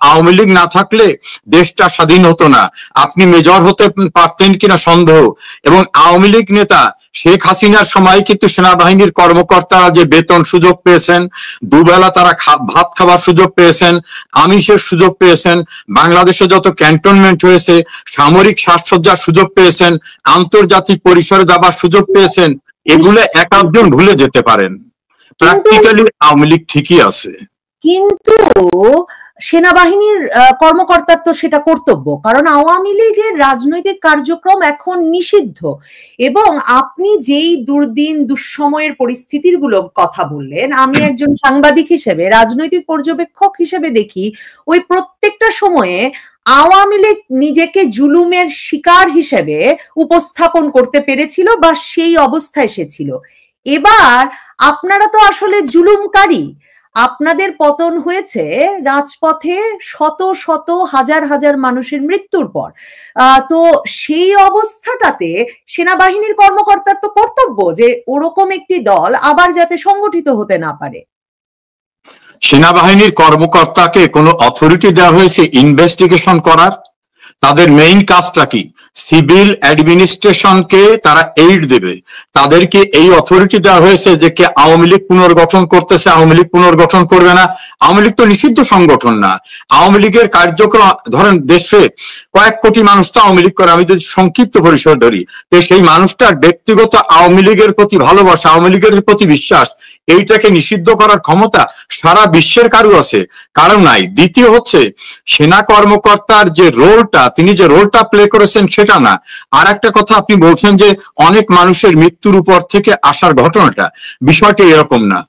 আওয়ামী লীগ না থাকলে দেশটা স্বাধীন হতো না, আপনি মেজর হতে পারতেন কিনা সন্দেহ। এবং আওয়ামী লীগ নেতা শেখ হাসিনার সময় কিন্তু সেনাবাহিনীর কর্মকর্তারা যে বেতন সুযোগ পেয়েছেন, দুবেলা তারা ভাত খাবার সুযোগ পেয়েছেন, আমিষের সুযোগ পেয়েছেন, বাংলাদেশে যত ক্যান্টনমেন্ট হয়েছে সামরিক সাজসজ্জার সুযোগ পেয়েছেন, আন্তর্জাতিক পরিসরে যাবার সুযোগ পেয়েছেন, এগুলো এক একজন ভুলে যেতে পারেন। প্র্যাকটিক্যালি আওয়ামী লীগ ঠিকই আছে, কিন্তু সেনাবাহিনীর কর্মকর্তার তো সেটা কর্তব্য, কারণ আওয়ামী লীগের রাজনৈতিক কার্যক্রম এখন নিষিদ্ধ। এবং আপনি যেই দুঃসময়ের পরিস্থিতির গুলো কথা বললেন, আমি একজন সাংবাদিক হিসেবে, রাজনৈতিক পর্যবেক্ষক হিসেবে দেখি ওই প্রত্যেকটা সময়ে আওয়ামী লীগ নিজেকে জুলুমের শিকার হিসেবে উপস্থাপন করতে পেরেছিল বা সেই অবস্থায় এসেছিল। এবার আপনারা তো আসলে জুলুমকারী, আপনাদের পতন হয়েছে রাজপথে শত শত হাজার হাজার মানুষের মৃত্যুর পর। তো সেই অবস্থাটাতে সেনাবাহিনীর কর্মকর্তার তো কর্তব্য যে ওরকম একটি দল আবার যাতে সংগঠিত হতে না পারে। সেনাবাহিনীর কর্মকর্তাকে কোনো অথরিটি দেওয়া হয়েছে ইনভেস্টিগেশন করার? তাদের মেইন কাজটা কি? সিভিল অ্যাডমিনিস্ট্রেশনকে তারা এইড দেবে। তাদেরকে এই অথরিটি দেওয়া হয়েছে যে কে আওয়ামী লীগ পুনর্গঠন করতেছে, আওয়ামী লীগ পুনর্গঠন করবে না। আওয়ামী লীগ তো নিষিদ্ধ সংগঠন না। আওয়ামী লীগের কার্যক্রম, ধরেন দেশে কয়েক কোটি মানুষ তো আওয়ামী লীগ করে, আমি যদি সংক্ষিপ্ত পরিসর ধরি, তো সেই মানুষটার ব্যক্তিগত আওয়ামী লীগের প্রতি ভালোবাসা, আওয়ামী লীগের প্রতি বিশ্বাস, এইটাকে নিষিদ্ধ করার ক্ষমতা সারা বিশ্বের কারো আছে? কারণ নাই। দ্বিতীয় হচ্ছে, সেনা কর্মকর্তার যে রোলটা, তিনি যে রোলটা প্লে করেছেন সেটা না। আর একটা কথা, আপনি বলছেন যে অনেক মানুষের মৃত্যুর উপর থেকে আসার ঘটনাটা, বিষয়টা এরকম না।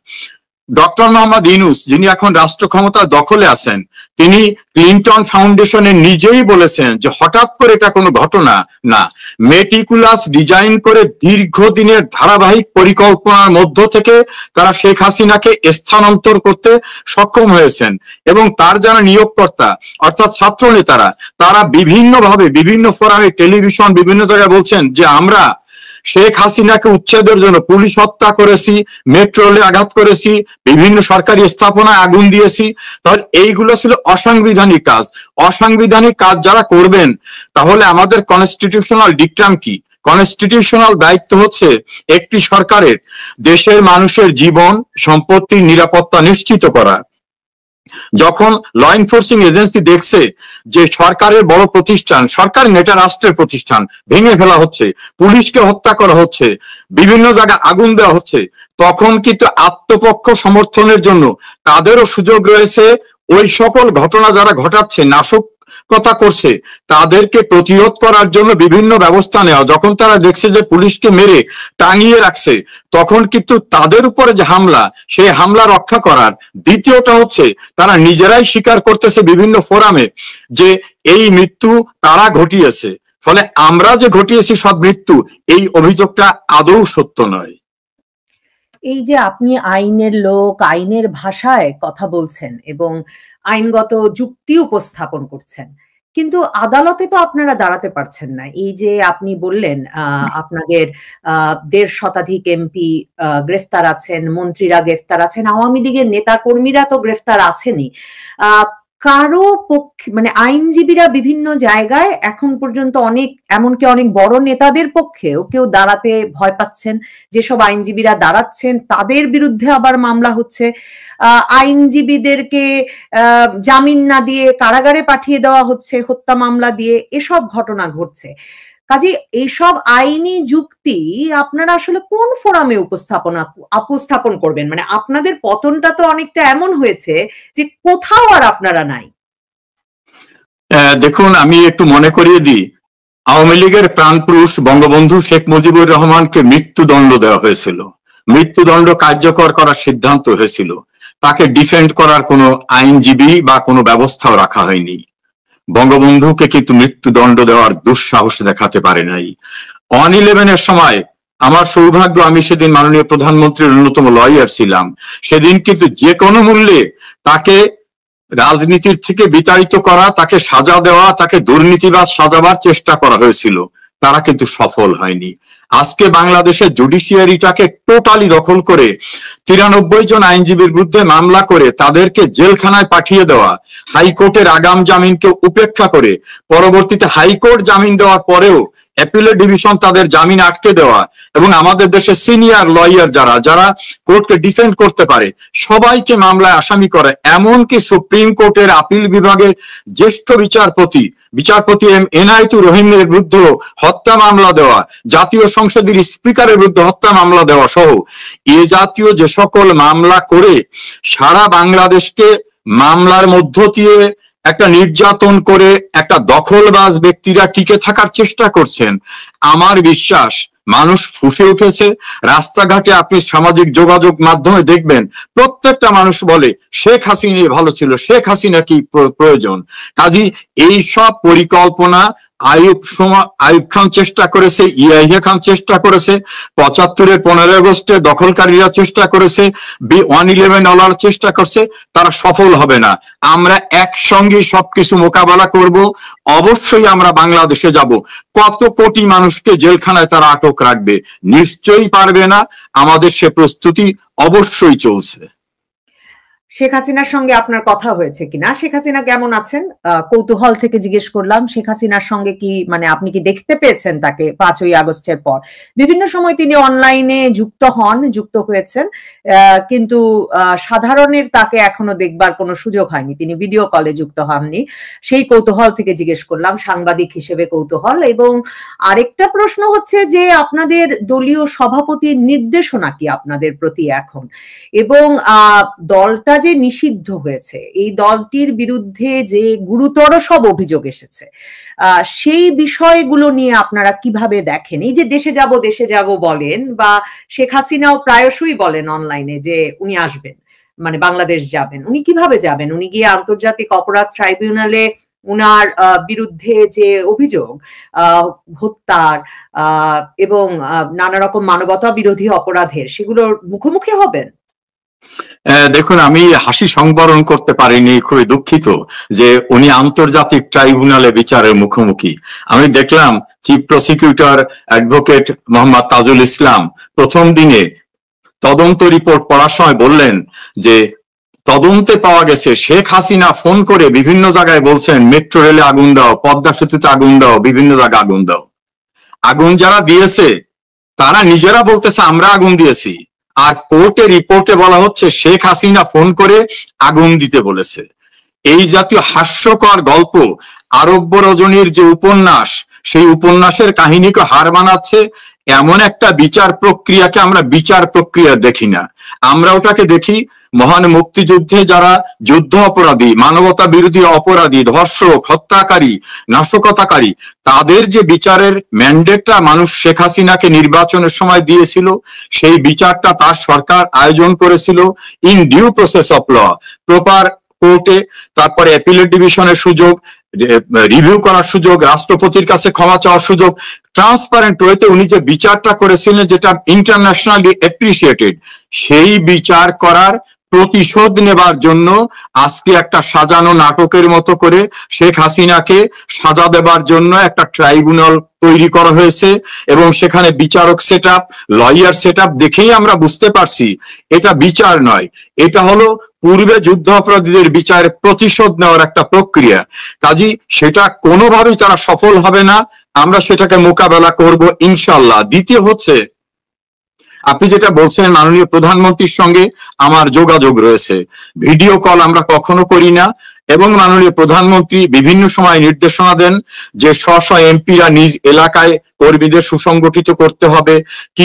ডক্টর মোহাম্মদ ইউনূস, যিনি এখন রাষ্ট্র ক্ষমতা দখলে আছেন, তিনি ক্লিনটন ফাউন্ডেশনে নিজেই বলেছেন যে হঠাৎ করে এটা কোনো ঘটনা না, মেটিকুলাস ডিজাইন করে দীর্ঘদিনের ধারাবাহিক পরিকল্পনার মধ্য থেকে তারা শেখ হাসিনাকে স্থানান্তর করতে সক্ষম হয়েছেন। এবং তার যারা নিয়োগকর্তা অর্থাৎ ছাত্র নেতারা, তারা বিভিন্নভাবে বিভিন্ন ফোরামে, টেলিভিশন, বিভিন্ন জায়গায় বলছেন যে আমরা শেখ হাসিনাকে উচ্ছেদের জন্য পুলিশ হত্যা করেছি, মেট্রো রেলে আঘাত করেছি, বিভিন্ন সরকারি স্থাপনায় আগুন দিয়েছি। তাহলে এইগুলো ছিল অসাংবিধানিক কাজ। অসাংবিধানিক কাজ যারা করবেন, তাহলে আমাদের কনস্টিটিউশনাল ডিক্টাম কি? কনস্টিটিউশনাল দায়িত্ব হচ্ছে একটি সরকারের দেশের মানুষের জীবন সম্পত্তির নিরাপত্তা নিশ্চিত করা। যখন ল এনফোর্সিং এজেন্সি দেখছে যে সরকারের বড় প্রতিষ্ঠান, সরকার নেতা রাষ্ট্রের প্রতিষ্ঠান ভেঙে ফেলা হচ্ছে, পুলিশকে হত্যা করা হচ্ছে, বিভিন্ন জায়গায় আগুন দেওয়া হচ্ছে, তখন কিন্তু আত্মপক্ষ সমর্থনের জন্য তাদেরও সুযোগ রয়েছে ওই সকল ঘটনা যারা ঘটাচ্ছে, নাশকতা করছে, তাদেরকে প্রতিরোধ করার জন্য বিভিন্ন ব্যবস্থা নেওয়া। যখন তারা দেখছে যে পুলিশকে মেরে টাঙিয়ে রাখছে, তখন কিন্তু তাদের উপরে যে হামলা, সেই হামলা রক্ষা করার। দ্বিতীয়টা হচ্ছে, তারা নিজেরাই স্বীকার করতেছে বিভিন্ন ফোরামে যে এই মৃত্যু তারা ঘটিয়েছে, ফলে আমরা যে ঘটিয়েছি সব মৃত্যু, এই অভিযোগটা আদৌ সত্য নয়। এই যে আপনি আইনের লোক, আইনের ভাষায় কথা বলছেন এবং আইনগত যুক্তি উপস্থাপন করছেন, কিন্তু আদালতে তো আপনারা দাঁড়াতে পারছেন না। এই যে আপনি বললেন আপনাদের ১.৫ শতাধিক এমপি গ্রেফতার আছেন, মন্ত্রীরা গ্রেফতার আছেন, আওয়ামী লীগের নেতা কর্মীরা তো গ্রেফতার আছেনই। কারো পক্ষে, মানে আইনজীবীরা বিভিন্ন জায়গায় এখন পর্যন্ত এমনকি অনেক বড় নেতাদের পক্ষেও কেউ দাঁড়াতে ভয় পাচ্ছেন। যেসব আইনজীবীরা দাঁড়াচ্ছেন তাদের বিরুদ্ধে আবার মামলা হচ্ছে, আইনজীবীদেরকে জামিন না দিয়ে কারাগারে পাঠিয়ে দেওয়া হচ্ছে হত্যা মামলা দিয়ে, এসব ঘটনা ঘটছে। কাজে এইসব আইনি যুক্তি আপনারা আসলে কোন ফোরামে উপস্থাপন করবেন? মানে আপনাদের পতনটা তো অনেকটা এমন হয়েছে যে কোথাও আর আপনারা নাই। দেখুন, আমি একটু মনে করিয়ে দিই, আওয়ামী লীগের প্রাণপুরুষ বঙ্গবন্ধু শেখ মুজিবুর রহমানকে মৃত্যুদণ্ড দেওয়া হয়েছিল, মৃত্যুদণ্ড কার্যকর করার সিদ্ধান্ত হয়েছিল। তাকে ডিফেন্ড করার কোনো আইনজীবী বা কোনো ব্যবস্থাও রাখা হয়নি। বঙ্গবন্ধুকে কিন্তু মৃত্যুদণ্ড দেওয়ার দুঃসাহস দেখাতে পারে নাই। 1/11 সময় আমার সৌভাগ্য, আমি সেদিন মাননীয় প্রধানমন্ত্রীর অন্যতম লয়ার ছিলাম। সেদিন কিন্তু যে কোনো মূল্যে তাকে রাজনীতির থেকে বিতাড়িত করা, তাকে সাজা দেওয়া, তাকে দুর্নীতিবাজ সাজাবার চেষ্টা করা হয়েছিল, তারা কিন্তু সফল হয়নি। আজকে বাংলাদেশের জুডিশিয়ারিটাকে টোটালি দখল করে 93 জন আইনজীবীর বিরুদ্ধে মামলা করে তাদেরকে জেলখানায় পাঠিয়ে দেওয়া, হাইকোর্টের আগাম জামিনকে উপেক্ষা করে পরবর্তীতে হাইকোর্ট জামিন দেওয়ার পরেও অ্যাপিলেট ডিভিশন তাদের জামিন আটকে দেওয়া, এবং আমাদের দেশে সিনিয়র লয়ার যারা কোর্টকে ডিফেন্ড করতে পারে সবাইকে মামলায় আসামি করে, এমনকি সুপ্রিম কোর্টের আপিল বিভাগের জ্যেষ্ঠ বিচারপতি এম এনায়েতুর রহিমের বিরুদ্ধে হত্যা মামলা দেওয়া, জাতীয় সংসদের স্পিকারের বিরুদ্ধে হত্যা মামলা দেওয়া সহ এ জাতীয় যে সকল মামলা করে সারা বাংলাদেশকে মামলার মধ্য দিয়ে একটা নির্যাতন করে একটা দখলবাজ ব্যক্তিরা টিকে থাকার চেষ্টা করছেন। আমার বিশ্বাস মানুষ ফুঁসে উঠেছে। রাস্তাঘাটে আপনি সামাজিক যোগাযোগ মাধ্যমে দেখবেন প্রত্যেকটা মানুষ বলে শেখ হাসিনা ভালো ছিল, শেখ হাসিনা কি প্রয়োজন। কাজী এই সব পরিকল্পনা আইয়ুব খান চেষ্টা করেছে, ইয়াহিয়া খান চেষ্টা করেছে, 75-এর 15 আগস্টে দখলকারীরা চেষ্টা করেছে, 111 ডলার চেষ্টা করছে, তারা সফল হবে না। আমরা একসঙ্গে সবকিছু মোকাবেলা করব। অবশ্যই আমরা বাংলাদেশে যাব। কত কোটি মানুষকে জেলখানায় তারা আটক রাখবে? নিশ্চয়ই পারবে না। আমাদের সে প্রস্তুতি অবশ্যই চলছে। শেখ হাসিনার সঙ্গে আপনার কথা হয়েছে কিনা? শেখ হাসিনা কেমন আছেন? কৌতূহল থেকে জিজ্ঞেস করলাম। শেখ হাসিনার সঙ্গে কি আপনি কি দেখতে পেয়েছেন তাকে 5ই আগস্টের পর? বিভিন্ন সময় তিনি অনলাইনে যুক্ত হয়েছেন, কিন্তু সাধারণের তাকে এখনো দেখবার কোনো সুযোগ হয়নি, তিনি ভিডিও কলে যুক্ত হননি। সেই কৌতূহল থেকে জিজ্ঞেস করলাম, সাংবাদিক হিসেবে কৌতূহল। এবং আরেকটা প্রশ্ন হচ্ছে যে আপনাদের দলীয় সভাপতির নির্দেশনা কি আপনাদের প্রতি এখন, এবং দলটা যে নিষিদ্ধ হয়েছে, এই দলটির বিরুদ্ধে যে গুরুতর সব অভিযোগ এসেছে, সেই বিষয়গুলো নিয়ে আপনারা কিভাবে দেখেন? এই যে দেশে যাব বলেন, বা শেখ হাসিনাও প্রায়শই বলেন অনলাইনে যে উনি আসবেন, বাংলাদেশ যাবেন। উনি কিভাবে যাবেন? উনি গিয়ে আন্তর্জাতিক অপরাধ ট্রাইব্যুনালে উনার বিরুদ্ধে যে অভিযোগ হত্যার এবং নানা রকম মানবতা বিরোধী অপরাধের, সেগুলোর মুখোমুখি হবেন? দেখুন, আমি হাসি সংবরণ করতে পারিনি, খুবই দুঃখিত যে উনি আন্তর্জাতিক ট্রাইব্যুনালে বিচারের মুখোমুখি। আমি দেখলাম chief prosecutor advocate Mohammad Tajul Islam প্রথম দিনে তদন্ত রিপোর্ট পড়ার সময় বললেন যে তদন্তে পাওয়া গেছে শেখ হাসিনা ফোন করে বিভিন্ন জায়গায় বলছেন মেট্রো রেলে আগুন দাও, পদ্মা সেতুতে আগুন দাও, বিভিন্ন জায়গায় আগুন দাও। আগুন যারা দিয়েছে তারা নিজেরা বলতেছে আমরা আগুন দিয়েছি, আর কোর্টে রিপোর্টে বলা হচ্ছে শেখ হাসিনা ফোন করে আগুন দিতে বলেছে। এই জাতীয় হাস্যকর গল্প, আরব্য রজনীর যে উপন্যাস, সেই উপন্যাসের কাহিনীকে হার মানাচ্ছে এমন একটা বিচার প্রক্রিয়াকে আমরা বিচার প্রক্রিয়া দেখি না। আমরা ওটাকে দেখি মহান মুক্তিযুদ্ধে যারা যুদ্ধ অপরাধী, মানবতা বিরোধী অপরাধী, ধর্ষক, হত্যাকারী, নাশকতাকারী, তাদের যে বিচারের ম্যান্ডেটটা মানুষ শেখ হাসিনাকে নির্বাচনের সময় দিয়েছিল, সেই বিচারটা তার সরকার আয়োজন করেছিল in due process of law, proper কোর্টে, তারপরে অ্যাপিলেট ডিভিশনের সুযোগ, রিভিউ করার সুযোগ, রাষ্ট্রপতির কাছে ক্ষমা চাওয়ার সুযোগ, ট্রান্সপারেন্ট ওয়েতে উনি যে বিচারটা করেছিলেন যেটা ইন্টারন্যাশনালি অ্যাপ্রিসিয়েটেড, সেই বিচার করার প্রতিশোধ নেবার জন্য আজকে একটা সাজানো নাটকের মতো করে শেখ হাসিনাকে সাজা দেবার জন্য একটা ট্রাইব্যুনাল তৈরি করা হয়েছে, এবং সেখানে বিচারক সেটআপ, লয়ার সেটআপ দেখেই আমরা বুঝতে পারছি এটা বিচার নয়, এটা হলো পূর্বে যুদ্ধ অপরাধীদের বিচারের প্রতিশোধ নেওয়ার একটা প্রক্রিয়া। কাজী সেটা কোনোভাবেই তারা সফল হবে না। আমরা সেটাকে মোকাবেলা করব ইনশাল্লাহ। দ্বিতীয় হচ্ছে, আপনি যেটা বলছেন মাননীয় প্রধানমন্ত্রীর সঙ্গে আমার যোগাযোগ রয়েছে, ভিডিও কল আমরা কখনো করি না, এবং মাননীয় প্রধানমন্ত্রী বিভিন্ন সময় নির্দেশনা দেন যে স্ব এমপিরা নিজ এলাকায় কর্মীদের সুসংগঠিত করতে হবে,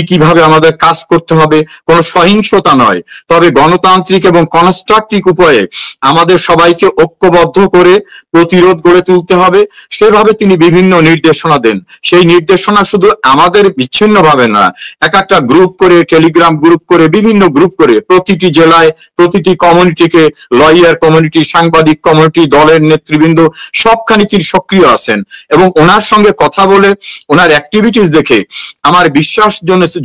কিভাবে আমাদের কাজ করতে হবে, কোনো সহিংসতা নয়, তবে গণতান্ত্রিক এবং কনস্ট্রাকটিভ উপায়ে আমাদের সবাইকে ঐক্যবদ্ধ করে প্রতিরোধ গড়ে তুলতে হবে। সেভাবে তিনি বিভিন্ন নির্দেশনা দেন। সেই নির্দেশনা শুধু আমাদের বিচ্ছিন্নভাবে না, একটা গ্রুপ করে, টেলিগ্রাম গ্রুপ করে, বিভিন্ন গ্রুপ করে প্রতিটি জেলায় প্রতিটি কমিউনিটিকে, লয়ার কমিউনিটি, সাংবাদিক কমিউনিটি, দলের নেতৃবৃন্দ সবখানি তিনি সক্রিয় আছেন, এবং ওনার সঙ্গে কথা বলে ওনার অ্যাক্টিভিটিস দেখে আমার বিশ্বাস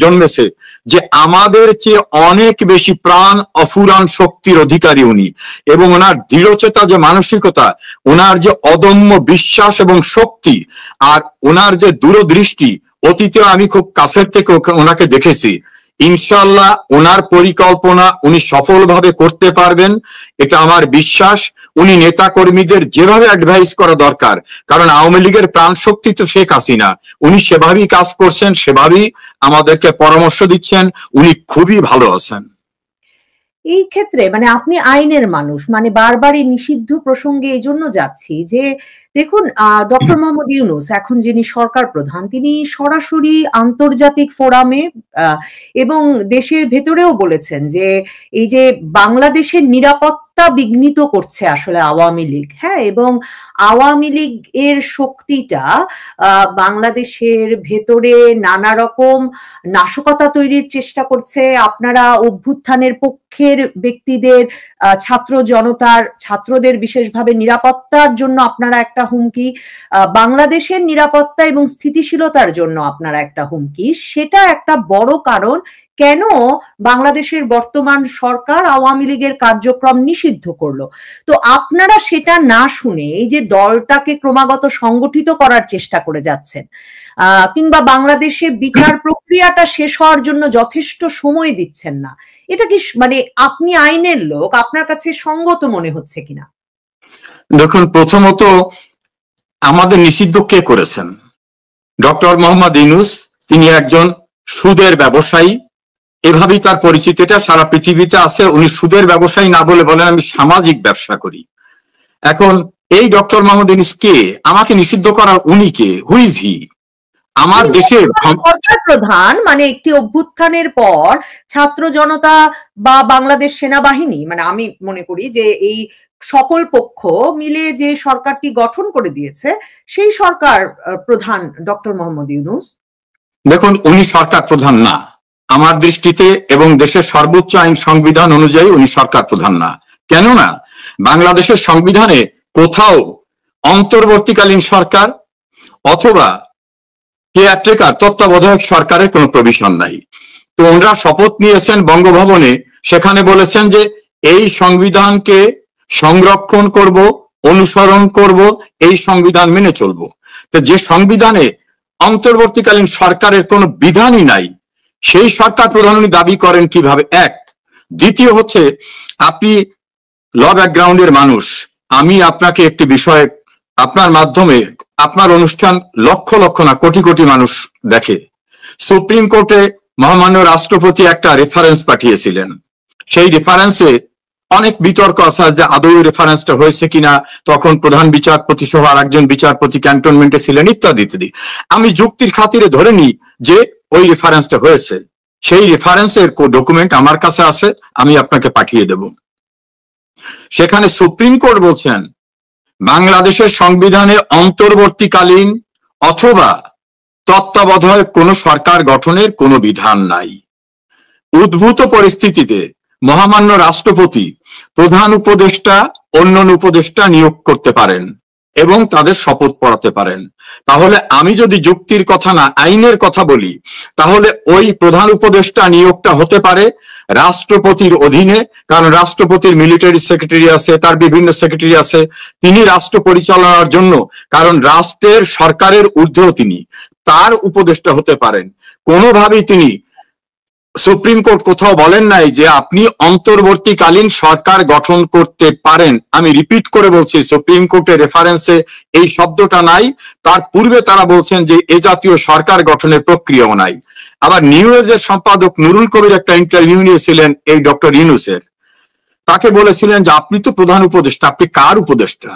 জন্মেছে যে আমাদের চেয়ে অনেক বেশি প্রাণ অফুরান শক্তির অধিকারী উনি, এবং ওনার দৃঢ়চেতা যে মানসিকতা, ওনার যে অদম্য বিশ্বাস এবং শক্তি, আর ওনার যে দূরদৃষ্টি, অতীতে আমি খুব কাছের থেকে ওনাকে দেখেছি। ইনশাআল্লাহ ওনার পরিকল্পনা উনি সফলভাবে করতে পারবেন, এটা আমার বিশ্বাস। উনি নেতা কর্মীদের যেভাবে অ্যাডভাইস করা দরকার, কারণ আওয়ামী লীগের প্রাণ শক্তি তো শেখ হাসিনা, উনি সেভাবেই কাজ করছেন, সেভাবেই আমাদেরকে পরামর্শ দিচ্ছেন, উনি খুবই ভালো আছেন। এই ক্ষেত্রে মানে আপনি আইনের মানুষ, মানে বারবার এই নিষিদ্ধ প্রসঙ্গে এই জন্য যাচ্ছি যে দেখুন, ডক্টর মোহাম্মদ ইউনূস এখন যিনি সরকার প্রধান, তিনি সরাসরি আন্তর্জাতিক ফোরামে এবং দেশের ভেতরেও বলেছেন যে এই যে বাংলাদেশের নিরাপত্তা বিঘ্নিত করছে আসলে আওয়ামী লীগ, হ্যাঁ, এবং আওয়ামী লীগ এর শক্তিটা বাংলাদেশের ভেতরে নানা রকম নাশকতা তৈরির চেষ্টা করছে। আপনারা অভ্যুত্থানের পক্ষের ব্যক্তিদের, ছাত্র জনতার, ছাত্রদের বিশেষভাবে নিরাপত্তার জন্য আপনারা একটা হুমকি, বাংলাদেশের নিরাপত্তা এবং স্থিতিশীলতার জন্য আপনারা একটা হুমকি। সেটা একটা বড় কারণ কেন বাংলাদেশের বর্তমান সরকার আওয়ামী লীগের কার্যক্রম নিষিদ্ধ করলো। তো আপনারা সেটা না শুনে এই যে দলটাকে ক্রমাগত সংগঠিত করার চেষ্টা করে যাচ্ছেন, কিংবা বাংলাদেশে বিচার প্রক্রিয়াটা শেষ হওয়ার জন্য যথেষ্ট সময় দিচ্ছেন না, এটা কি মানে আপনি আইনের লোক, আপনার কাছে সঙ্গত মনে হচ্ছে কিনা? দেখুন, প্রথমত আমাদের নিষিদ্ধ কে করেছেন? ডক্টর মোহাম্মদ ইউনূস, তিনি একজন সুদের ব্যবসায়ী, এভাবেই তার পরিচিতিটা সারা পৃথিবীতে আছে। উনি সুদের ব্যবসায়ী না বলে বলেন আমি সামাজিক ব্যবসা করি। এখন এই ডক্টর মোহাম্মদ ইউনূস কে? আমাকে নিষিদ্ধ করার উনি কে? Who is he? আমার দেশের সরকার প্রধান, মানে একটি অভ্যুত্থানের পর ছাত্র জনতা বা বাংলাদেশ সেনাবাহিনী, মানে আমি মনে করি যে এই সকল পক্ষ মিলে যে সরকারটি গঠন করে দিয়েছে, সেই সরকার প্রধান ডক্টর মোহাম্মদ ইউনূস। দেখুন, উনি সরকার প্রধান না আমার দৃষ্টিতে, এবং দেশের সর্বোচ্চ আইন সংবিধান অনুযায়ী উনি সরকার প্রধান না। কেননা বাংলাদেশের সংবিধানে কোথাও অন্তর্বর্তীকালীন সরকার অথবা কেয়ারটেকার তত্ত্বাবধায়ক সরকারের কোনো প্রভিশন নাই। তো ওনারা শপথ নিয়েছেন বঙ্গভবনে, সেখানে বলেছেন যে এই সংবিধানকে সংরক্ষণ করব, অনুসরণ করব, এই সংবিধান মেনে চলব। তো যে সংবিধানে অন্তর্বর্তীকালীন সরকারের কোনো বিধানই নাই, সেই সরকার প্রধান উনি দাবি করেন কিভাবে? এক। দ্বিতীয় হচ্ছে, আপনি ল ব্যাকগ্রাউন্ডের মানুষ, আমি আপনাকে একটি বিষয়, আপনার মাধ্যমে আপনার অনুষ্ঠান লক্ষ লক্ষ না কোটি কোটি মানুষ দেখে। সুপ্রিম কোর্টে মহামান্য রাষ্ট্রপতি একটা রেফারেন্স পাঠিয়েছিলেন, সেই রেফারেন্সে অনেক বিতর্ক আছে যে আদৌ রেফারেন্সটা হয়েছে কিনা, তখন প্রধান বিচারপতি সহ আর একজন বিচারপতি ক্যান্টনমেন্টে ছিলেন, ইত্যাদি ইত্যাদি। আমি যুক্তির খাতিরে ধরে নিই যে ওই রেফারেন্সটা হয়েছে। সেই রেফারেন্সের ডকুমেন্ট আমার কাছে আছে, আমি আপনাকে পাঠিয়ে দেব। সেখানে সুপ্রিম কোর্ট বলছেন বাংলাদেশের সংবিধানে অন্তর্বর্তীকালীন অথবা তত্ত্বাবধায়ক কোন সরকার গঠনের কোনো বিধান নাই। উদ্ভূত পরিস্থিতিতে মহামান্য রাষ্ট্রপতি প্রধান উপদেষ্টা, অন্যান্য উপদেষ্টা নিয়োগ করতে পারেন এবং তাদের শপথ পড়াতে পারেন। তাহলে আমি যদি যুক্তির কথা না আইনের কথা বলি, তাহলে ওই প্রধান উপদেষ্টা নিয়োগটা হতে পারে রাষ্ট্রপতির অধীনে, কারণ রাষ্ট্রপতির মিলিটারি সেক্রেটারি আছে, তার বিভিন্ন সেক্রেটারি আছে, তিনি রাষ্ট্র পরিচালনার জন্য, কারণ রাষ্ট্রের সরকারের ঊর্ধ্বেও তিনি, তার উপদেষ্টা হতে পারেন। কোনোভাবেই তিনি, সুপ্রিম কোর্ট কোথাও বলেন নাই যে আপনি অন্তর্বর্তীকালীন সরকার গঠন করতে পারেন। আমি রিপিট করে বলছি, সুপ্রিম কোর্টের রেফারেন্সে এই শব্দটা নাই। তার পূর্বে তারা বলছেন যে এ জাতীয় সরকার গঠনের প্রক্রিয়াও নাই। আবার নিউ এজের সম্পাদক নুরুল কবির একটা ইন্টারভিউ নিয়েছিলেন এই ডক্টর ইউনূসের, তাকে বলেছিলেন যে আপনি তো প্রধান উপদেষ্টা, আপনি কার উপদেষ্টা?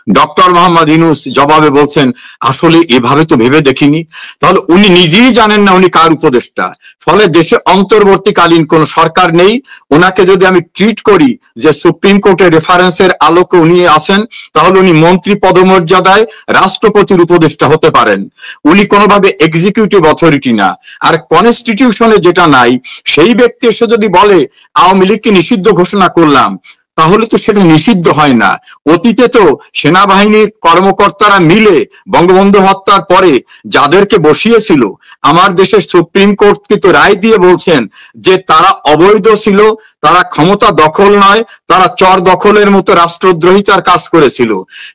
ডক্টর মোহাম্মদ ইউনূস জবাবে বলছেন আসলে এভাবে তো ভেবে দেখিনি। তাহলে উনি নিজেই জানেন না উনি কার উপদেষ্টা। ফলে দেশে অন্তর্বর্তীকালীন কোন সরকার নেই। ওনাকে যদি আমি ট্রিট করি যে সুপ্রিম কোর্টের রেফারেন্সের আলোকে উনি আসেন, তাহলে উনি মন্ত্রী পদমর্যাদায় রাষ্ট্রপতির উপদেষ্টা হতে পারেন। উনি কোনোভাবে এক্সিকিউটিভ অথরিটি না। আর কনস্টিটিউশনে যেটা নাই, সেই ব্যক্তি এসে যদি বলে আওয়ামী লীগকে নিষিদ্ধ ঘোষণা করলাম, তাহলে তো সেটা নিষিদ্ধ হয় না। অতীতে তো সেনাবাহিনীর কর্মকর্তারা মিলে বঙ্গবন্ধু হত্যার পরে যাদেরকে বসিয়েছিল, আমার দেশের সুপ্রিম কোর্ট কিন্তু রায় দিয়ে বলছেন যে তারা অবৈধ ছিল, তারা ক্ষমতা দখল নয়, তারা চর দখলের মতো রাষ্ট্রদ্রোহিতার কাজ করেছিল।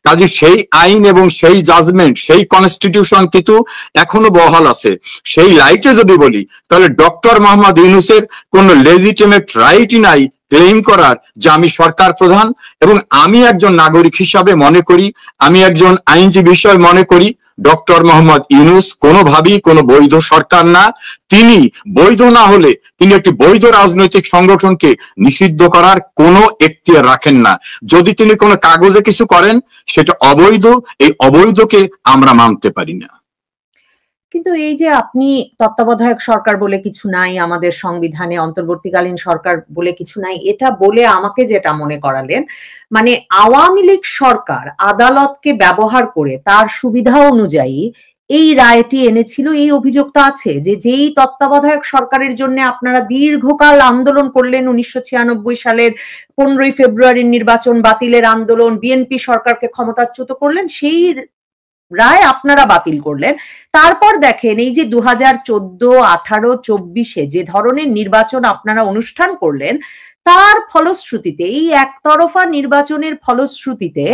কাজে সেই আইন এবং সেই জাজমেন্ট, সেই কনস্টিটিউশন কিন্তু এখনো বহাল আছে। সেই লাইটে যদি বলি, তাহলে ডক্টর মোহাম্মদ ইউনূসের কোনো লেজিটিমেট রাইটই নাই ক্লেম করার যে আমি সরকার প্রধান। এবং আমি একজন নাগরিক হিসাবে মনে করি, আমি একজন আইনজীবী হিসাবে মনে করি, ডক্টর মোহাম্মদ ইউনূস কোনোভাবেই কোনো বৈধ সরকার না। তিনি বৈধ না হলে তিনি একটি বৈধ রাজনৈতিক সংগঠনকে নিষিদ্ধ করার কোনো এখতিয়ার রাখেন না। যদি তিনি কোনো কাগজে কিছু করেন, সেটা অবৈধ। এই অবৈধকে আমরা মানতে পারি না। কিন্তু এই যে আপনি তত্ত্বাবধায়ক সরকার বলে কিছু নাই, আমাদের সংবিধানে অন্তর্বর্তীকালীন সরকার বলে কিছু নাই, এটা বলে আমাকে যেটা মনে করালেন, মানে আওয়ামী লীগ সরকার আদালতকে ব্যবহার করে তার সুবিধা অনুযায়ী এই রায়টি এনেছিল, এই অভিযোগ তো আছে যে যেই তত্ত্বাবধায়ক সরকারের জন্য আপনারা দীর্ঘকাল আন্দোলন করলেন, 1996 সালের 15ই ফেব্রুয়ারির নির্বাচন বাতিলের আন্দোলন, বিএনপি সরকারকে ক্ষমতাচ্যুত করলেন, সেই রায় আপনারা বাতিল করলেন। তারপর দেখেন এই যে 2014, 18, 24-এ যে ধরনের নির্বাচন আপনারা অনুষ্ঠান করলেন, তার ফলশ্রুতিতে, এই একতরফা নির্বাচনের ফলশ্রুতিতে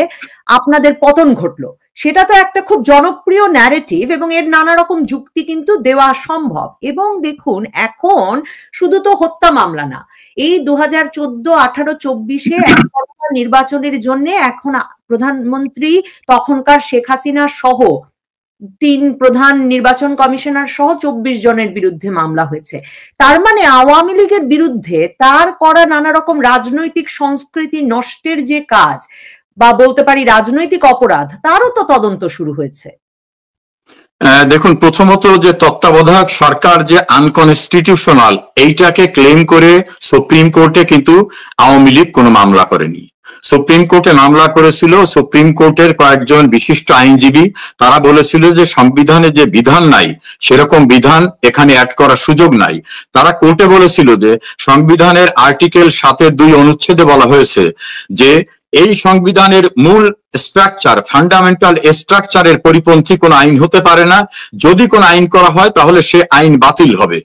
আপনাদের পতন ঘটলো। সেটা তো একটা খুব জনপ্রিয় ন্যারেটিভ এবং এর নানা রকম যুক্তি কিন্তু দেওয়া সম্ভব। এবং দেখুন, এখন শুধু তো হত্যা মামলা না, এই 2014, 18, 24-এ একতরফা নির্বাচনের জন্য এখন প্রধানমন্ত্রী তখনকার শেখ হাসিনা সহ 3 প্রধান নির্বাচন কমিশনার সহ 24 জনের বিরুদ্ধে মামলা হয়েছে। তার মানে আওয়ামী লীগের বিরুদ্ধে তার করা নানা রকম রাজনৈতিক সংস্কৃতি নষ্টের যে কাজ, বা বলতে পারি রাজনৈতিক অপরাধ, তারও তো তদন্ত শুরু হয়েছে। দেখুন, প্রথমত যে তত্ত্বাবধায়ক সরকার যে আনকনস্টিটিউশনাল, এইটাকে ক্লেম করে সুপ্রিম কোর্টে কিন্তু আওয়ামী লীগ কোনো মামলা করেনি। সুপ্রিম কোর্টে মামলা করেছিল সুপ্রিম কোর্টের কয়েকজন বিশিষ্ট আইনজীবী। তারা বলেছিল যে সংবিধানে যে বিধান নাই, সেরকম বিধান এখানে অ্যাড করার সুযোগ নাই। তারা কোর্টে বলেছিল যে সংবিধানের আর্টিকেল 7-2 অনুচ্ছেদে বলা হয়েছে যে এই সংবিধানের মূল স্ট্রাকচার, ফান্ডামেন্টাল স্ট্রাকচারের পরিপন্থী কোন আইন হতে পারে না। যদি কোন আইন করা হয় তাহলে সে আইন বাতিল হবে।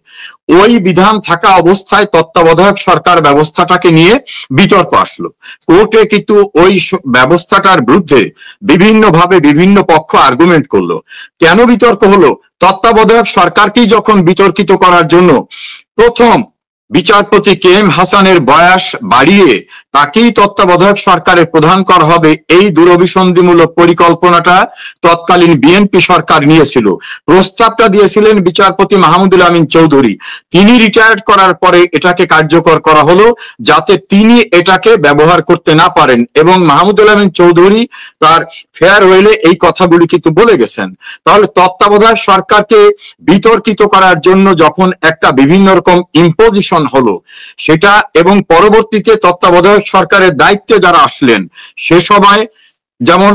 ওই বিধান থাকা অবস্থায় তত্ত্বাবধায়ক সরকার ব্যবস্থাটাকে নিয়ে বিতর্ক আসলো কোর্টে, কিন্তু ওই ব্যবস্থাটার বিরুদ্ধে বিভিন্নভাবে বিভিন্ন পক্ষ আর্গুমেন্ট করলো। কেন বিতর্ক হলো? তত্ত্বাবধায়ক সরকারকেই যখন বিতর্কিত করার জন্য প্রথম বিচারপতি কে এম হাসানের বয়স বাড়িয়ে তাকেই তত্ত্বাবধায়ক সরকারের প্রধান করা হবে, এই দূরভিসন্ধিমূলক পরিকল্পনাটা তৎকালীন বিএনপি সরকার নিয়েছিল। প্রস্তাবটা দিয়েছিলেন বিচারপতি মাহমুদুল আমিন চৌধুরী। তিনি রিটায়ার্ড করার পরে এটাকে কার্যকর করা হলো যাতে তিনি এটাকে ব্যবহার করতে না পারেন। এবং মাহমুদুল আমিন চৌধুরী তার ফেয়ারওয়েলে এই কথাগুলি কিন্তু বলে গেছেন। তাহলে তত্ত্বাবধায়ক সরকারকে বিতর্কিত করার জন্য যখন একটা বিভিন্ন রকম ইম্পোজিশন হলো সেটা, এবং পরবর্তীতে তত্ত্বাবধায়ক সরকারের দায়িত্বে যারা আসলেন সে সময়, যেমন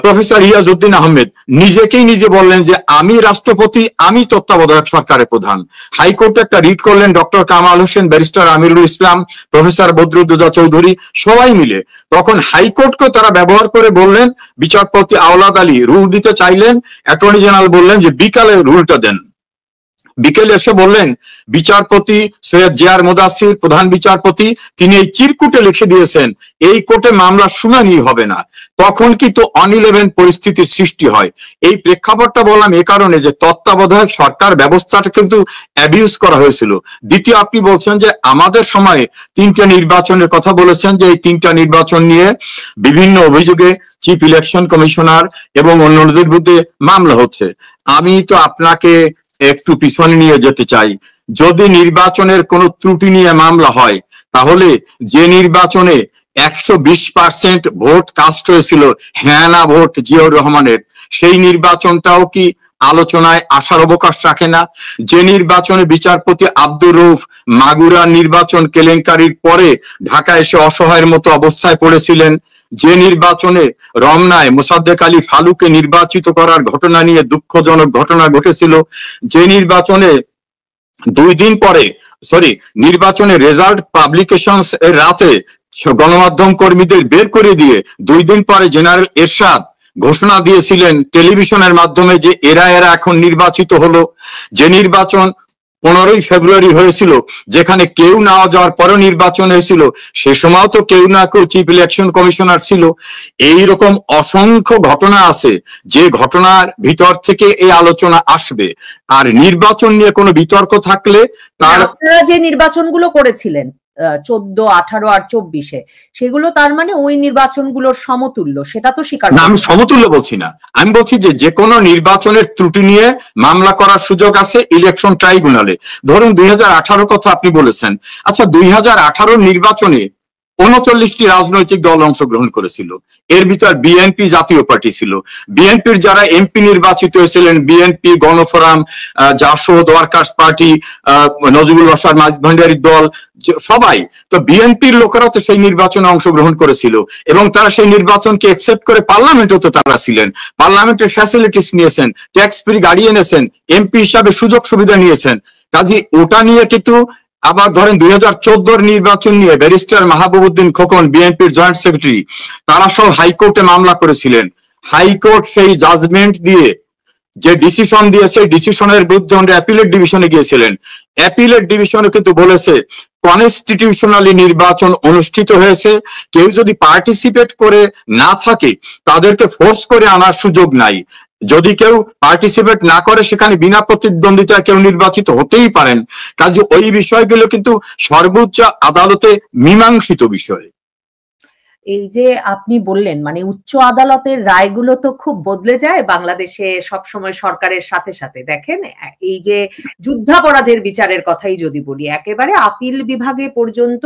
প্রফেসর ইয়াজউদ্দিন আহমেদ নিজেকেই নিজে বললেন যে আমি রাষ্ট্রপতি, আমি তত্ত্বাবধায়ক সরকারের প্রধান। হাইকোর্টে একটা রিট করলেন doctor Kamal Hossain, barrister Amirul Islam, professor Badruddoza Chowdhury, সবাই মিলে। তখন হাইকোর্টকে তারা ব্যবহার করে বললেন, বিচারপতি আওলাদ আলী রুল দিতে চাইলেন, অ্যাটর্নি জেনারেল বললেন যে বিকালে রুলটা দেন। বিকেলে এসে বললেন বিচারপতি সৈয়দ জিয়ার মুদাসসির, প্রধান বিচারপতি, তিনি এই চিরকুটে লিখে দিয়েছেন এই কোর্টে মামলা শুনানি হবে না। তখন কিন্তু অন-11 পরিস্থিতির সৃষ্টি হয়। এই প্রেক্ষাপটটা বললাম এ কারণে যে তত্ত্বাবধায়ক সরকার ব্যবস্থাটা কিন্তু অ্যাবিউজ করা হয়েছিল। দ্বিতীয়, আপনি বলছেন যে আমাদের সময়ে 3টা নির্বাচনের কথা বলেছেন, যে এই 3টা নির্বাচন নিয়ে বিভিন্ন অভিযোগে চিফ ইলেকশন কমিশনার এবং অন্যদের বিরুদ্ধে মামলা হচ্ছে। আমি তো আপনাকে একটু পিছনে নিয়ে যেতে চাই। যদি নির্বাচনের কোনো ত্রুটি নিয়ে মামলা হয়, তাহলে যে নির্বাচনে 120% ভোট কাস্ট হয়েছিল হ্যাঁ না ভোট জিয়াউর রহমানের, সেই নির্বাচনটাও কি আলোচনায় আসার অবকাশ রাখে না? যে নির্বাচনে বিচারপতি আব্দুর রউফ মাগুরা নির্বাচন কেলেঙ্কারির পরে ঢাকা এসে অসহায়ের মতো অবস্থায় পড়েছিলেন, যে নির্বাচনে রমনায় মোসাদ্দেক আলী ফালুকে নির্বাচিত করার ঘটনা নিয়ে দুঃখজনক ঘটনা ঘটেছিল, যে নির্বাচনে 2 দিন পরে নির্বাচনের রেজাল্ট পাবলিকেশনস এর রাতে গণমাধ্যম কর্মীদের বের করে দিয়ে 2 দিন পরে জেনারেল এরশাদ ঘোষণা দিয়েছিলেন টেলিভিশনের মাধ্যমে যে এরা এখন নির্বাচিত হলো। যে নির্বাচন 15ই ফেব্রুয়ারি হয়েছিল, যেখানে কেউ না যাওয়ার পরও নির্বাচন হয়েছিল, সে সময়ও তো কেউ না কেউ চিফ ইলেকশন কমিশনার ছিল। এইরকম অসংখ্য ঘটনা আছে যে ঘটনার ভিতর থেকে এই আলোচনা আসবে। আর নির্বাচন নিয়ে কোনো বিতর্ক থাকলে তার, আপনারা যে নির্বাচনগুলো করেছিলেন 14, 18 আর 24-এ, সেগুলো তার মানে ওই নির্বাচনগুলোর সমতুল্য, সেটা তো স্বীকার না, আমি সমতুল্য বলছি না। আমি বলছি যে কোনো নির্বাচনের ত্রুটি নিয়ে মামলা করার সুযোগ আছে ইলেকশন ট্রাইব্যুনালে। ধরুন 2018 কথা আপনি বলেছেন, আচ্ছা 2018 নির্বাচনে 39টি রাজনৈতিক দল অংশগ্রহণ করেছিল। এর ভিতর বিএনপি জাতীয় পার্টি ছিল। বিএনপির যারা এমপি নির্বাচিত হয়েছিলেন, BNP, Gonoforum, Jasad, workers party, Najibul Bashar ভান্ডারীর দল, সবাই তো বিএনপির লোকেরা তো সেই নির্বাচনে অংশগ্রহণ করেছিল এবং তারা সেই নির্বাচনকে একসেপ্ট করে পার্লামেন্টও তো তারা ছিলেন, পার্লামেন্টের ফ্যাসিলিটিস নিয়েছেন, ট্যাক্স ফ্রি গাড়ি এনেছেন, এমপি হিসাবে সুযোগ সুবিধা নিয়েছেন। কাজে ওটা নিয়ে কিন্তু আবার ধরেন 2014 নির্বাচন নিয়ে ব্যারিস্টার মাহবুবউদ্দিন খোকন, বিএনপির জয়েন্ট সেক্রেটারি, তারা সব হাইকোর্টে মামলা করেছিলেন। হাইকোর্ট সেই জাজমেন্ট দিয়ে যে ডিসিশন দিয়েছে, ডিসিশনের বিরুদ্ধে আমরা অ্যাপিলেট ডিভিশনে গিয়েছিলেন। অ্যাপিলেট ডিভিশনে কিন্তু বলেছে কনস্টিটিউশনালি নির্বাচন অনুষ্ঠিত হয়েছে, কেউ যদি পার্টিসিপেট করে না থাকে তাদেরকে ফোর্স করে আনার সুযোগ নাই। যদি কেউ পার্টিসিপেট না করে সেখানে বিনা প্রতিদ্বন্দ্বিতায় কেউ নির্বাচিত হতেই পারেন। কাজে ওই বিষয়গুলো কিন্তু সর্বোচ্চ আদালতে মীমাংসিত বিষয়। এই যে আপনি বললেন মানে উচ্চ আদালতের রায়গুলো তো খুব বদলে যায় বাংলাদেশে সবসময় সরকারের সাথে সাথে। দেখেন এই যে যুদ্ধাপরাধের বিচারের কথাই যদি বলি, একেবারে আপিল বিভাগে পর্যন্ত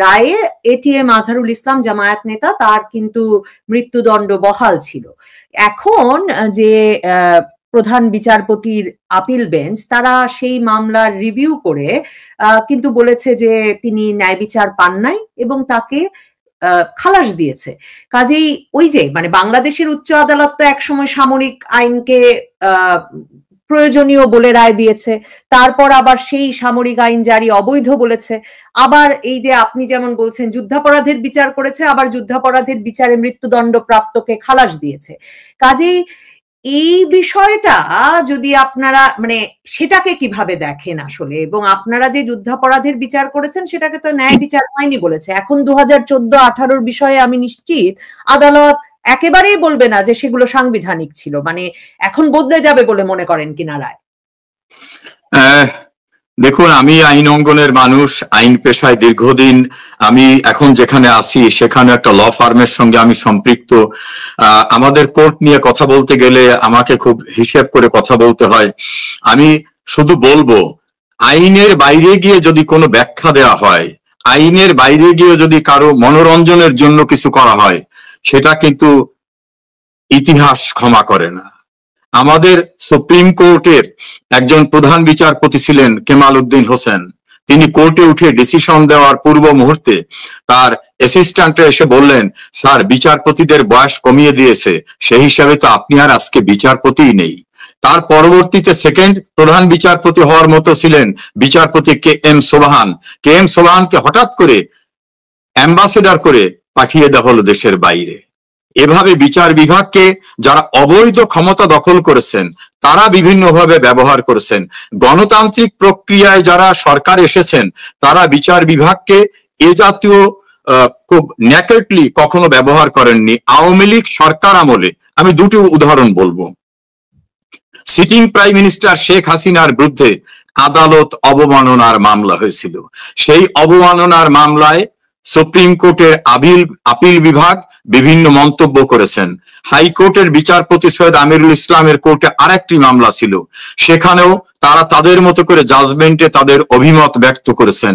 রায়ে এটিএম আজহারুল ইসলাম জামায়াত নেতা, তার কিন্তু মৃত্যুদণ্ড বহাল ছিল। এখন যে প্রধান বিচারপতির আপিল বেঞ্চ, তারা সেই মামলার রিভিউ করে কিন্তু বলেছে যে তিনি ন্যায় বিচার পান নাই এবং তাকে খালাস দিয়েছে। কাজেই ওই যে মানে বাংলাদেশের উচ্চ আদালত তো একসময় সামরিক আইনকে প্রয়োজনীয় বলে রায় দিয়েছে, তারপর আবার সেই সামরিক আইন জারি অবৈধ বলেছে, আবার এই যে আপনি যেমন বলছেন যুদ্ধাপরাধের বিচার করেছে, আবার যুদ্ধাপরাধের বিচারে মৃত্যুদণ্ড প্রাপ্তকে খালাস দিয়েছে। কাজেই এই বিষয়টা যদি আপনারা মানে সেটাকে কিভাবে দেখেন আসলে, এবং আপনারা যে যুদ্ধাপরাধের বিচার করেছেন সেটাকে তো ন্যায় বিচার হয়নি বলেছে। এখন 2014-18 বিষয়ে আমি নিশ্চিত আদালত একেবারেই বলবে না যে সেগুলো সাংবিধানিক ছিল, মানে এখন বদলে যাবে বলে মনে করেন কিনা রায়? দেখুন, আমি আইন অঙ্গনের মানুষ, আইন পেশায় দীর্ঘদিন। আমি এখন যেখানে আছি সেখানে একটা ল ফার্মের সঙ্গে আমি সম্পৃক্ত। আমাদের কোর্ট নিয়ে কথা বলতে গেলে আমাকে খুব হিসেব করে কথা বলতে হয়। আমি শুধু বলবো, আইনের বাইরে গিয়ে যদি কোনো ব্যাখ্যা দেওয়া হয়, আইনের বাইরে গিয়ে যদি কারো মনোরঞ্জনের জন্য কিছু করা হয়, সেটা কিন্তু ইতিহাস ক্ষমা করে না। আমাদের সুপ্রিম কোর্টের একজন প্রধান বিচারপতি ছিলেন কেমাল উদ্দিন হোসেন। তিনি কোর্টে উঠে ডিসিশন দেওয়ার পূর্ব মুহূর্তে তার অ্যাসিস্ট্যান্টরা এসে বললেন, স্যার বিচারপতিদের বয়স কমিয়ে দিয়েছে, সেই হিসাবে তো আপনি আর আজকে বিচারপতিই নেই। তার পরবর্তীতে সেকেন্ড প্রধান বিচারপতি হওয়ার মতো ছিলেন বিচারপতি K M Sobhan. K M সোবহানকে হঠাৎ করে অ্যাম্বাসেডর করে পাঠিয়ে দেওয়া হলো দেশের বাইরে। এভাবে বিচার বিভাগকে যারা অবৈধ ক্ষমতা দখল করেছেন তারা বিভিন্নভাবে ব্যবহার করেছেন। গণতান্ত্রিক প্রক্রিয়ায় যারা সরকার এসেছেন তারা বিচার বিভাগকে এ জাতীয় খুব ন্যাকেটলি কখনো ব্যবহার করেননি। আওয়ামী লীগ সরকার আমলে আমি দুটো উদাহরণ বলবো। সিটিং প্রাইম মিনিস্টার শেখ হাসিনার বিরুদ্ধে আদালত অবমাননার মামলা হয়েছিল। সেই অবমাননার মামলায় সুপ্রিম কোর্টের আপিল বিভাগ বিভিন্ন মন্তব্য করেছেন। হাইকোর্টের বিচারপতি সৈয়দ আমিরুল ইসলামের কোর্টে আরেকটি মামলা ছিল, সেখানেও তারা তাদের মতো করে জাজমেন্টে তাদের অভিমত ব্যক্ত করেছেন।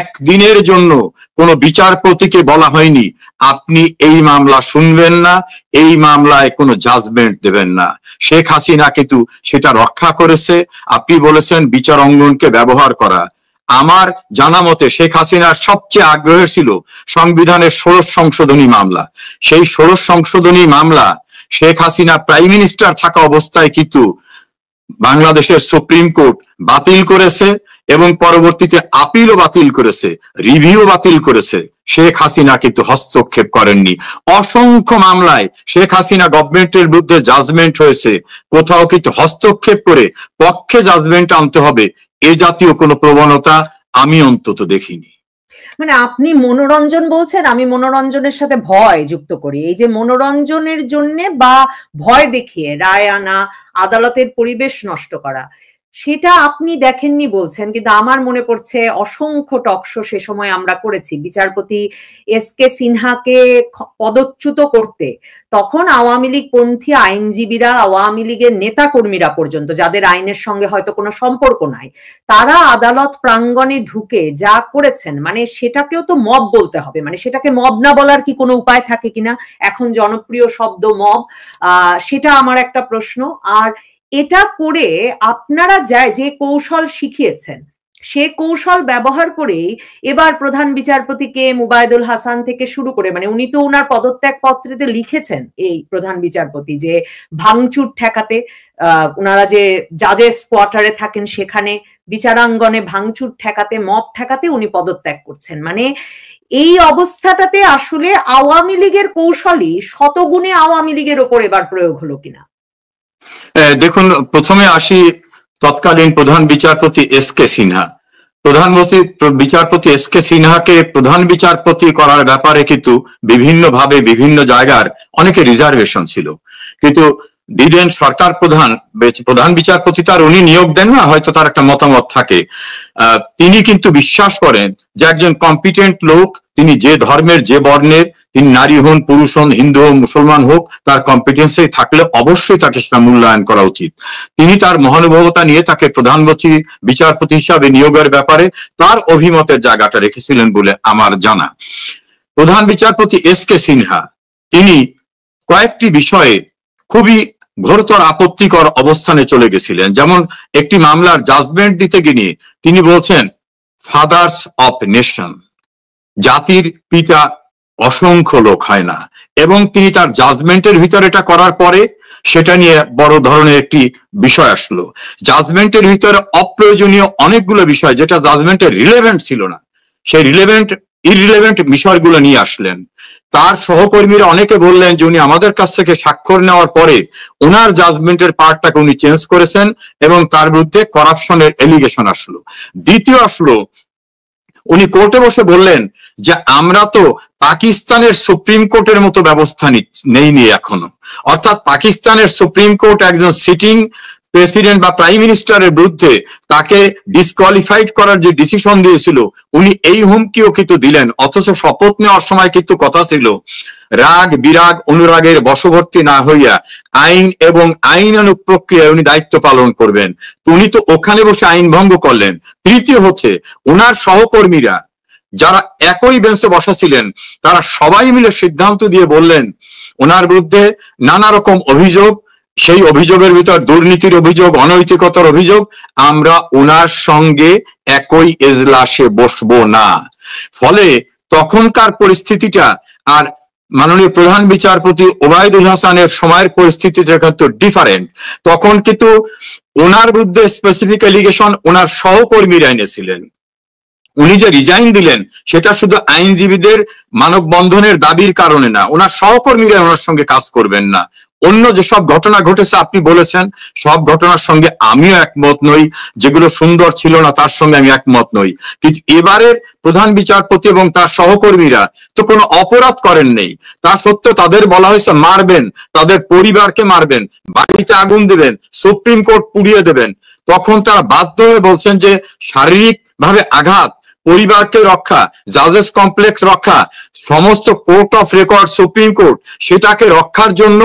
একদিনের জন্য কোনো বিচারপতিকে বলা হয়নি আপনি এই মামলা শুনবেন না, এই মামলায় কোনো জাজমেন্ট দেবেন না। শেখ হাসিনা কিন্তু সেটা রক্ষা করেছে। আপনি বলেছেন বিচার অঙ্গনকে ব্যবহার করা। আমার জানা মতে শেখ হাসিনার সবচেয়ে আগ্রহ ছিল সংবিধানের 16 সংশোধনী মামলা। সেই 16 সংশোধনী মামলা শেখ হাসিনা প্রাইম মিনিস্টার থাকা অবস্থায় কিন্তু বাংলাদেশের সুপ্রিম কোর্ট বাতিল করেছে এবং পরবর্তীতে আপিলও বাতিল করেছে, রিভিউ বাতিল করেছে। শেখ হাসিনা কিন্তু হস্তক্ষেপ করেননি। অসংখ্য মামলায় শেখ হাসিনা গভর্নমেন্টের বিরুদ্ধে জাজমেন্ট হয়েছে, কোথাও কিন্তু হস্তক্ষেপ করে পক্ষে জাজমেন্ট আনতে হবে এ জাতীয় কোনো প্রবণতা আমি অন্তত দেখিনি। মানে আপনি মনোরঞ্জন বলছেন, আমি মনোরঞ্জনের সাথে ভয় যুক্ত করি। এই যে মনোরঞ্জনের জন্য বা ভয় দেখিয়ে রায় আনা, আদালতের পরিবেশ নষ্ট করা, সেটা আপনি দেখেননি বলছেন, কিন্তু আমার মনে পড়ছে অসংখ্য টকশো সে সময় আমরা করেছি বিচারপতি এস.কে. সিনহাকে পদচ্যুত করতে। তখন আওয়ামী লীগ পন্থী আইনজীবীরা, আওয়ামী লীগের নেতা কর্মীরা পর্যন্ত, যাদের আইনের সঙ্গে হয়তো কোনো সম্পর্ক নাই, তারা আদালত প্রাঙ্গণে ঢুকে যা করেছেন, মানে সেটাকেও তো মব বলতে হবে। মানে সেটাকে মব না বলার কি কোনো উপায় থাকে কিনা? এখন জনপ্রিয় শব্দ মব, সেটা আমার একটা প্রশ্ন। আর এটা করে আপনারা যে কৌশল শিখিয়েছেন, সে কৌশল ব্যবহার করেই এবার প্রধান বিচারপতিকে মুবাইদুল হাসান থেকে শুরু করে, মানে উনি তো ওনার পদত্যাগ পত্রেতে লিখেছেন এই প্রধান বিচারপতি যে ভাঙচুর ঠেকাতে, ওনারা যে জাজেস কোয়ার্টারে থাকেন সেখানে বিচারাঙ্গনে ভাঙচুর ঠেকাতে, মব ঠেকাতে উনি পদত্যাগ করছেন। মানে এই অবস্থাটাতে আসলে আওয়ামী লীগের কৌশলই শতগুণে আওয়ামী লীগের ওপর এবার প্রয়োগ হলো কিনা? দেখুন, প্রথমে আসি তৎকালীন প্রধান বিচারপতি এস.কে. সিনহা। বিচারপতি এস.কে. সিনহাকে প্রধান বিচারপতি করার ব্যাপারে কিন্তু বিভিন্নভাবে বিভিন্ন জায়গার অনেকে রিজার্ভেশন ছিল, কিন্তু দিলেন সরকার প্রধান বিচারপতি তার উনি নিয়োগ দেন না, হয়তো তার একটা মতামত থাকে। তিনি কিন্তু বিশ্বাস করেন যে একজন কম্পিটেন্ট লোক, তিনি যে ধর্মের যে বর্ণের, তিনি নারী হন পুরুষ হন, হিন্দু হোক মুসলমান হোক, তার কম্পিটেন্সি থাকলে অবশ্যই তাকে সেটা মূল্যায়ন করা উচিত। তিনি তার মহানুভবতা নিয়ে তাকে প্রধান বিচারপতি হিসাবে নিয়োগের ব্যাপারে তার অভিমতের জায়গাটা রেখেছিলেন বলে আমার জানা। প্রধান বিচারপতি এস.কে. সিনহা তিনি কয়েকটি বিষয়ে খুবই ঘোরতর আপত্তিকর অবস্থানে চলে গেছিলেন। যেমন একটি মামলার জাজমেন্ট দিতে গিয়ে তিনি বলছেন ফাদার্স অফ নেশন, জাতির পিতা অসংখ্য লোক হয় না, এবং তিনি তার জাজমেন্টের ভিতরে এটা করার পরে সেটা নিয়ে বড় ধরনের একটি বিষয় আসলো। জাজমেন্টের ভিতরে অপ্রয়োজনীয় অনেকগুলো বিষয় যেটা জাজমেন্টের রিলেভেন্ট ছিল না, সেই ইররিলেভেন্ট বিষয়গুলো নিয়ে আসলেন। তার সহকর্মীরা অনেকে বললেন যে উনি আমাদের কাছ থেকে স্বাক্ষর নেওয়ার পরে ওনার জাজমেন্টের পার্টটাকে উনি চেঞ্জ করেছেন এবং তার বিরুদ্ধে করাপশনের এলিগেশন আসলো। দ্বিতীয় আসলো, উনি কোর্টে বসে বললেন যে আমরা তো পাকিস্তানের সুপ্রিম কোর্টের মতো ব্যবস্থা নেইনি এখনো, অর্থাৎ পাকিস্তানের সুপ্রিম কোর্ট একজন সিটিং প্রেসিডেন্ট বা প্রাইম মিনিস্টারের বিরুদ্ধে তাকে ডিসকোয়ালিফাইড করার যে ডিসিশন দিয়েছিল, উনি এই হুমকিও কিন্তু দিলেন। অথচ শপথ নেওয়ার সময় কিন্তু কথা ছিল রাগ বিরাগ অনুরাগের বশবর্তী না হইয়া আইন এবং আইনানুগ প্রক্রিয়ায় উনি দায়িত্ব পালন করবেন। উনি তো ওখানে বসে আইন ভঙ্গ করলেন। তৃতীয় হচ্ছে, ওনার সহকর্মীরা যারা একই বেঞ্চে বসা ছিলেন তারা সবাই মিলে সিদ্ধান্ত দিয়ে বললেন ওনার বিরুদ্ধে নানা রকম অভিযোগ, সেই অভিযোগের ভিতর দুর্নীতির অভিযোগ, অনৈতিকতার অভিযোগ, আমরা ওনার সঙ্গে একই এজলাসে বসবো না। ফলে তখনকার পরিস্থিতিটা আর মাননীয় প্রধান বিচারপতি ওবায়দুল হাসানের সময়ের পরিস্থিতিটা কিন্তু ডিফারেন্ট। তখন কিন্তু ওনার বিরুদ্ধে স্পেসিফিক এলিগেশন ওনার সহকর্মীরা এনেছিলেন। উনি যে রিজাইন দিলেন সেটা শুধু আইনজীবীদের মানববন্ধনের দাবির কারণে না, ওনার সহকর্মীরা ওনার সঙ্গে কাজ করবেন না। অন্য যেসব ঘটনা ঘটেছে আপনি বলেছেন, সব ঘটনার সঙ্গে আমিও একমত নই, যেগুলো সুন্দর ছিল না তার সঙ্গে আমি একমত নই। কিন্তু এবারের প্রধান বিচারপতি এবং তার সহকর্মীরা তো কোনো অপরাধ করেন নেই, তা সত্ত্বেও তাদের বলা হয়েছে মারবেন, তাদের পরিবারকে মারবেন, বাড়িতে আগুন দেবেন, সুপ্রিম কোর্ট পুড়িয়ে দেবেন। তখন তারা বাধ্য হয়ে বলছেন যে শারীরিক ভাবে আঘাত, পরিবারকে রক্ষা, জাজেস কমপ্লেক্স রক্ষা, সমস্ত court of record supreme court, সেটাকে রক্ষার জন্য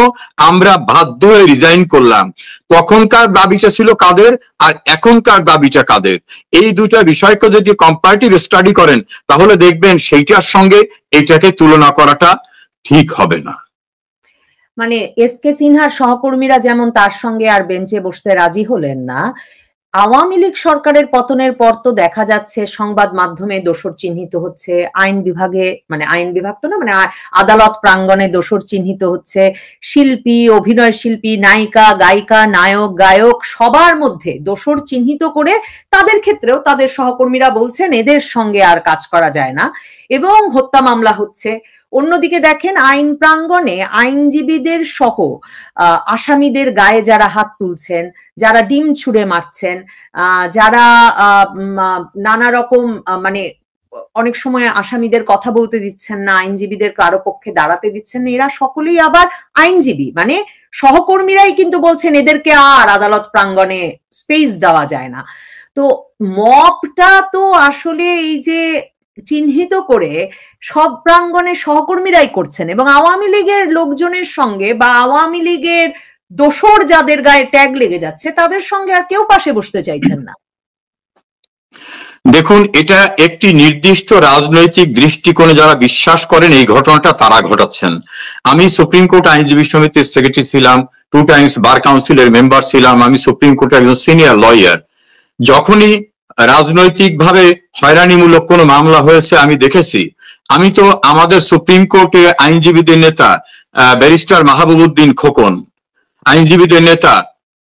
আমরা বাধ্য হয়ে রিজাইন করলাম। তখনকার দাবিটা ছিল কাদের আর এখনকার দাবিটা কাদের, এই দুটা বিষয়কে যদি কম্পারেটিভ স্টাডি করেন তাহলে দেখবেন সেইটার সঙ্গে এইটাকে তুলনা করাটা ঠিক হবে না। মানে এস.কে. সিনহার সহকর্মীরা যেমন তার সঙ্গে আর বেঞ্চে বসতে রাজি হলেন না, আওয়ামী লীগ সরকারের পতনের পর তো দেখা যাচ্ছে সংবাদ মাধ্যমে দোষর চিহ্নিত হচ্ছে, আইন বিভাগে, মানে আইন বিভাগ তো না, মানে আদালত প্রাঙ্গণে দোষর চিহ্নিত হচ্ছে, শিল্পী, অভিনয় শিল্পী, নায়িকা, গায়িকা, নায়ক, গায়ক সবার মধ্যে দোষর চিহ্নিত করে তাদের ক্ষেত্রেও তাদের সহকর্মীরা বলছেন এদের সঙ্গে আর কাজ করা যায় না এবং হত্যা মামলা হচ্ছে। অন্যদিকে দেখেন আইন প্রাঙ্গণে আইনজীবীদের সহ আসামিদের গায়ে যারা হাত তুলছেন, যারা ডিম ছুঁড়ে মারছেন, যারা নানা রকম মানে অনেক সময় আসামিদের কথা বলতে দিচ্ছেন না, আইনজীবীদের কারো পক্ষে দাঁড়াতে দিচ্ছেন না, এরা সকলেই আবার আইনজীবী, মানে সহকর্মীরাই কিন্তু বলছেন এদেরকে আর আদালত প্রাঙ্গণে স্পেস দেওয়া যায় না। তো মবটা তো আসলে এই যে চিহ্নিত করে সব প্রাঙ্গণে সহকর্মীরাই করছেন এবং আওয়ামী লীগের লোকজনের সঙ্গে বা আওয়ামী লীগের দোসর যাদের গায়ে ট্যাগ লেগে যাচ্ছে তাদের সঙ্গে আর কেউ পাশে বসতে চাইছেন না। দেখুন, এটা একটি নির্দিষ্ট রাজনৈতিক দৃষ্টিকোণে যারা বিশ্বাস করেন এই ঘটনাটা তারা ঘটাচ্ছেন। আমি সুপ্রিম কোর্ট আইনজীবী সমিতির সেক্রেটারি ছিলাম, 2 টাইমস বার কাউন্সিলের মেম্বার ছিলাম, আমি সুপ্রিম কোর্টের একজন সিনিয়র লয়ার। যখনই রাজনৈতিক ভাবে হয়রানিমূলক কোনো মামলা হয়েছে আমি দেখেছি। আমি তো আমাদের সুপ্রিম কোর্টে আইনজীবীদের নেতা ব্যারিস্টার মাহবুবউদ্দিন খোকন, আইনজীবীদের নেতা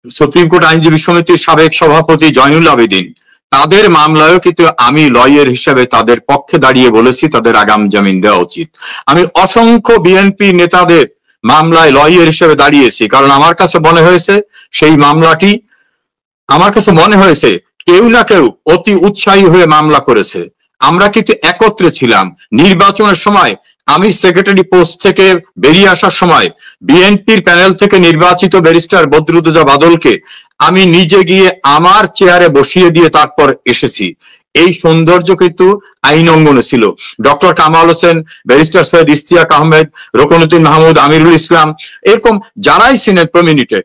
সুপ্রিম কোর্ট আইনজীবী সমিতির সাবেক সভাপতি জয়নুল আবেদিন, তাদের মামলায়ও কিন্তু আমি লয়ার হিসেবে তাদের পক্ষে দাঁড়িয়ে বলেছি তাদের আগাম জামিন দেওয়া উচিত। আমি অসংখ্য বিএনপি নেতাদের মামলায় লয়ার হিসেবে দাঁড়িয়েছি, কারণ আমার কাছে মনে হয়েছে সেই মামলাটি, আমার কাছে মনে হয়েছে কেউ না কেউ অতি উৎসাহী হয়ে মামলা করেছে। আমরা কিন্তু একত্রে ছিলাম নির্বাচনের সময়। আমি সেক্রেটারি পোস্ট থেকে বেরিয়ে আসার সময় বিএনপির প্যানেল থেকে নির্বাচিত ব্যারিস্টার বদরুদ্দোজা বাদলকে আমি নিজে গিয়ে আমার চেয়ারে বসিয়ে দিয়ে তারপর এসেছি। এই সৌন্দর্য কিন্তু আইন অঙ্গনে ছিল। ডক্টর কামাল হোসেন, ব্যারিস্টার সৈয়দ ইশতিয়াক আহমেদ, রুকনুদ্দিন মাহমুদ, আমিরুল ইসলাম, এরকম যারাই ছিলেন প্রমিনিটে,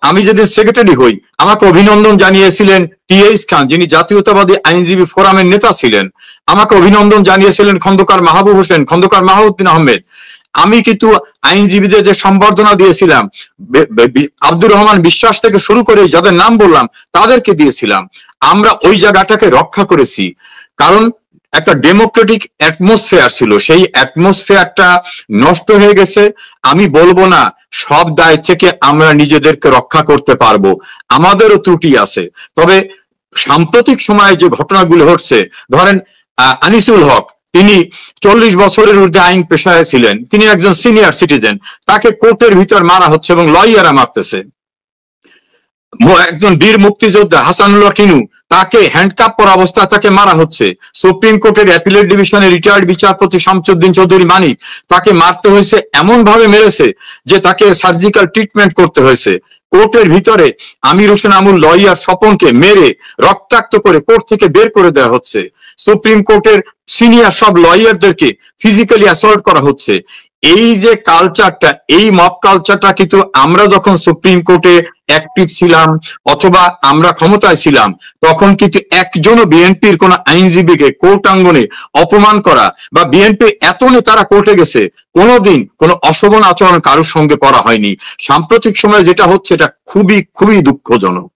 আমি যেদিন সেক্রেটারি হই আমাকে অভিনন্দন জানিয়েছিলেন টি.এইচ খান, যিনি জাতীয়তাবাদী আইনজীবী ফোরামের নেতা ছিলেন। আমাকে অভিনন্দন জানিয়েছিলেন খন্দকার মাহবুব হোসেন, খন্দকার মাহবুদ্দিন আহমেদ। আমি কিন্তু আইনজীবীদের যে সম্বর্ধনা দিয়েছিলাম আব্দুর রহমান বিশ্বাস থেকে শুরু করে যাদের নাম বললাম তাদেরকে দিয়েছিলাম। আমরা ওই জায়গাটাকে রক্ষা করেছি, কারণ একটা ডেমোক্রেটিক অ্যাটমসফিয়ার ছিল। সেই অ্যাটমসফিয়ারটা নষ্ট হয়ে গেছে। আমি বলবো না সব দায় থেকে আমরা নিজেদেরকে রক্ষা করতে পারবো, আমাদেরও ত্রুটি আছে। তবে সাম্প্রতিক সময়ে যে ঘটনাগুলো ঘটছে, ধরেন আনিসুল হক, তিনি 40 বছরের ঊর্ধ্বে আইন পেশায় ছিলেন, তিনি একজন সিনিয়র সিটিজেন, তাকে কোর্টের ভিতর মারা হচ্ছে এবং লয়াররা মারতেছে। একজন বীর মুক্তিযোদ্ধা হাসানুল্লাহ কিনু, তাকে হ্যান্ডকাপ পরা অবস্থায় তাকে মারা হচ্ছে। সুপ্রিম কোর্টের অ্যাপিলেট ডিভিশনের রিটায়ার্ড বিচারপতি শামসুদ্দিন চৌধুরী মানিক, তাকে মারতে হয়েছে, এমন ভাবে মেরেছে যে তাকে সার্জিক্যাল ট্রিটমেন্ট করতে হয়েছে। কোর্টের ভিতরে আমির হোসেন আমুল লয়ার স্বপনকে মেরে রক্তাক্ত করে কোর্ট থেকে বের করে দেওয়া হচ্ছে। সুপ্রিম কোর্টের সিনিয়র সব লয়ারদেরকে ফিজিক্যালি অ্যাসল্ট করা হচ্ছে। এই যে কালচারটা, এই মব কালচারটা কিন্তু আমরা যখন সুপ্রিম কোর্টে অ্যাক্টিভ ছিলাম অথবা আমরা ক্ষমতায় ছিলাম তখন কিন্তু একজনও বিএনপির কোন আইনজীবীকে কোর্ট আঙ্গনে অপমান করা বা বিএনপি এত নেতারা কোর্টে গেছে কোনোদিন কোনো অশোভন আচরণ কারোর সঙ্গে করা হয়নি। সাম্প্রতিক সময়ে যেটা হচ্ছে এটা খুবই খুবই দুঃখজনক।